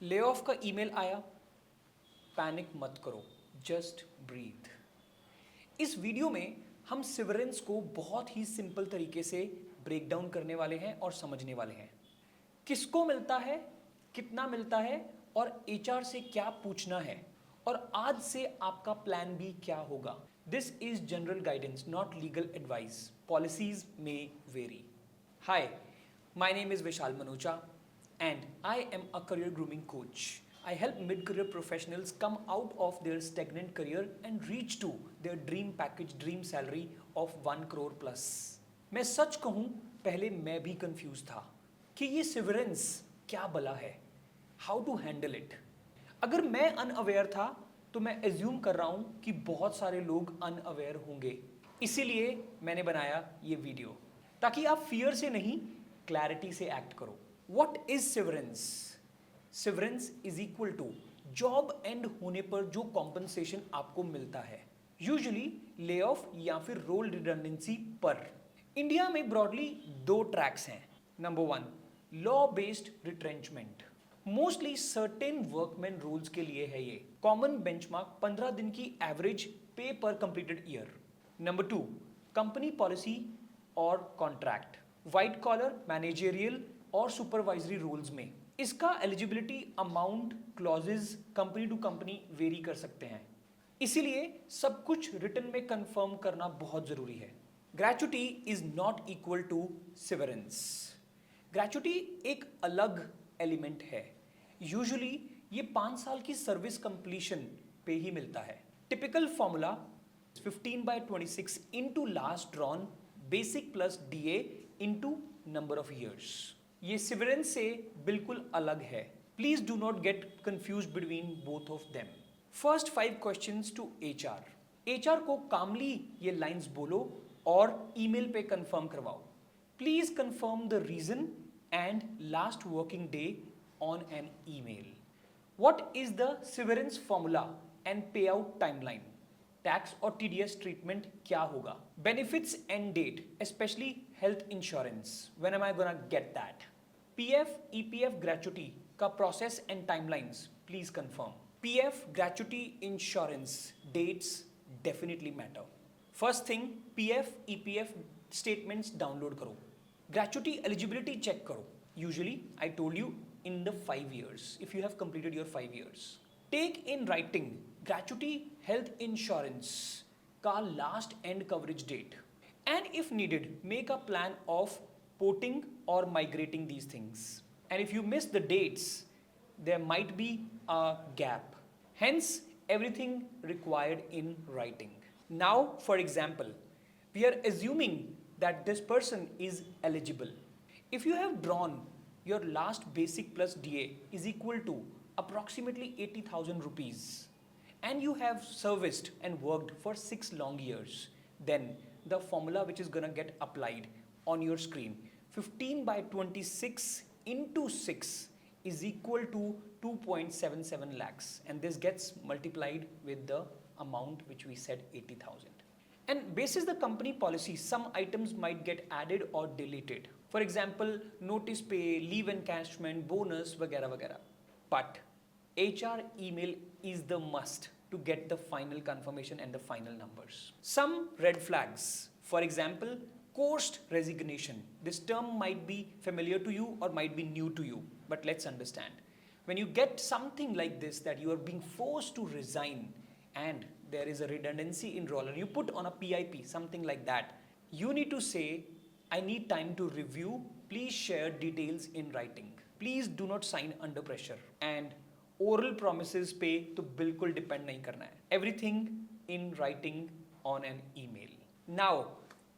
Lay off का email आया, panic मत करो, जस्ट ब्रीथ। इस वीडियो में हम सिवरेंस को बहुत ही सिंपल तरीके से ब्रेक डाउन करने वाले हैं और समझने वाले हैं। किसको मिलता है, कितना मिलता है और एचआर से क्या पूछना है और आज से आपका प्लान भी क्या होगा। This is general guidance, not legal advice. Policies में vary. Hi, my name is Vishal Manocha and I am a career grooming coach. I help mid-career professionals come out of their stagnant career and reach to their dream package, dream salary of 1 crore plus. मैं सच कहूँ, पहले मैं भी confuse था कि ये सिवरेंस क्या बला है, हाउ टू हैंडल इट। अगर मैं अनअवेयर था तो मैं एज्यूम कर रहा हूँ कि बहुत सारे लोग अनअवेयर होंगे, इसीलिए मैंने बनाया ये वीडियो ताकि आप फियर से नहीं, क्लैरिटी से एक्ट करो। What is severance? Severance is equal to job and होने पर जो कॉम्पनसेशन आपको मिलता है, यूजुअली ले ऑफ या फिर रोल रिडंडेंसी पर। इंडिया में ब्रॉडली दो ट्रैक्स हैं। Number 1, law based retrenchment. Mostly certain workman roles के लिए है ये। कॉमन बेंचमार्क 15 दिन की average pay per completed year. Number 2, company policy और कॉन्ट्रैक्ट, व्हाइट कॉलर, मैनेजरियल और सुपरवाइजरी रोल्स में। इसका eligibility amount clauses company to company vary कर सकते हैं, इसीलिए सब कुछ रिटर्न में कंफर्म करना बहुत जरूरी है। Gratuity is not equal to severance. Gratuity एक अलग एलिमेंट है। यूजुअली ये 5 साल की सर्विस कंप्लीशन पे ही मिलता है। Typical formula 15/26 into last drawn basic plus DA into number of years. ये सिवरेंस से बिल्कुल अलग है। Please do not get confuse between both of them. First 5 questions to HR. HR को कामली ये लाइंस बोलो और ईमेल पे कंफर्म करवाओ। Please confirm the reason and last working day on an email. What is the severance formula and pay out timeline. Tax और TDS treatment क्या होगा। Benefits end date, specially health insurance, when am I gonna get that. PF EPF gratuity का process and timelines please confirm. PF gratuity insurance dates definitely matter. First thing, PF EPF statements download करो। Gratuity eligibility check करो। Usually I told you in the 5 years if you have completed your 5 years. Take in writing gratuity health insurance का last end coverage date, and if needed make a plan of porting or migrating these things, and if you miss the dates there might be a gap, hence everything required in writing. Now for example, we are assuming that this person is eligible. If you have drawn your last basic plus DA is equal to approximately 80,000 rupees and you have serviced and worked for 6 long years, then the formula which is gonna get applied on your screen, 15/26 into 6 is equal to 2.77 lakhs, and this gets multiplied with the amount which we said 80,000. And basis the company policy, some items might get added or deleted. For example, notice pay, leave encashment, bonus, वगैरह वगैरह. But HR email is the must to get the final confirmation and the final numbers. Some red flags. For example, forced resignation. This term might be familiar to you or might be new to you, but let's understand. When you get something like this, that you are being forced to resign and there is a redundancy in role and you put on a PIP, something like that, you need to say, I need time to review, please share details in writing. Please do not sign under pressure. And oral promises पे तो बिल्कुल depend नहीं करना है. Everything in writing on an email. Now,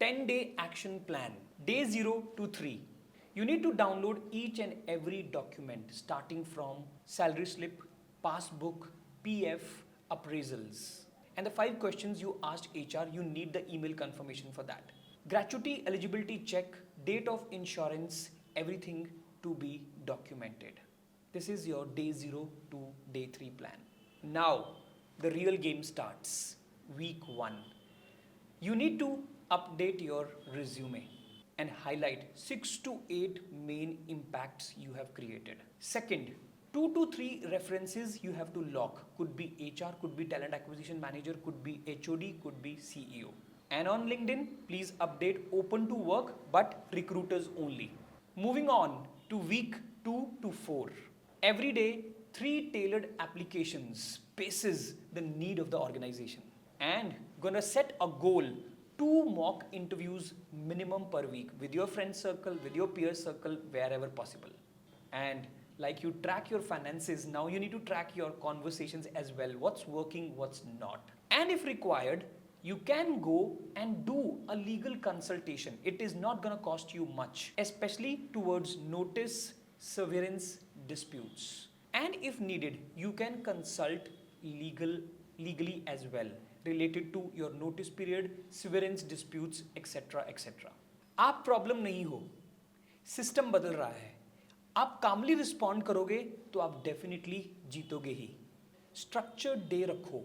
10-day action plan. Day 0 to 3. You need to download each and every document starting from salary slip, passbook, PF, appraisals. And the 5 questions you asked HR, you need the email confirmation for that. Gratuity eligibility check, date of insurance, everything to be documented. This is your day 0 to day 3 plan. Now, the real game starts. Week 1. You need to update your resume and highlight 6 to 8 main impacts you have created. Second, 2 to 3 references you have to lock. Could be HR, could be talent acquisition manager, could be HOD, could be CEO. And on LinkedIn, please update open to work but recruiters only. Moving on to week 2 to 4. Every day, 3 tailored applications bases the need of the organization. And gonna set a goal, 2 mock interviews minimum per week with your friend circle, with your peer circle, wherever possible. And like you track your finances, now you need to track your conversations as well. What's working, what's not. And if required, you can go and do a legal consultation. It is not going to cost you much, especially towards notice severance disputes. And if needed, you can consult legally as well related to your notice period, severance disputes, etc. etc. आप problem नहीं हो, system बदल रहा है, आप कामली respond करोगे तो आप डेफिनेटली जीतोगे ही. स्ट्रक्चर्ड डे रखो,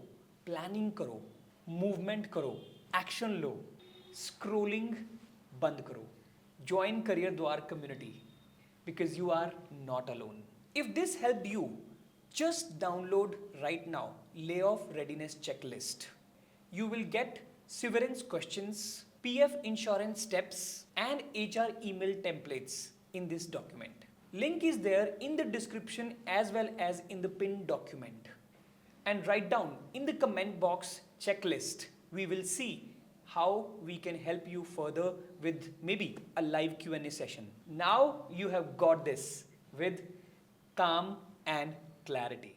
प्लानिंग करो, मूवमेंट करो, एक्शन लो, स्क्रोलिंग बंद करो. Join career Dwar community because you are not alone. If this help you, just download right now layoff readiness checklist. You will get severance questions, PF insurance steps, and HR email templates in this document. Link is there in the description as well as in the pinned document. And write down in the comment box checklist. We will see how we can help you further with maybe a live Q&A session. Now you have got this with calm and clarity.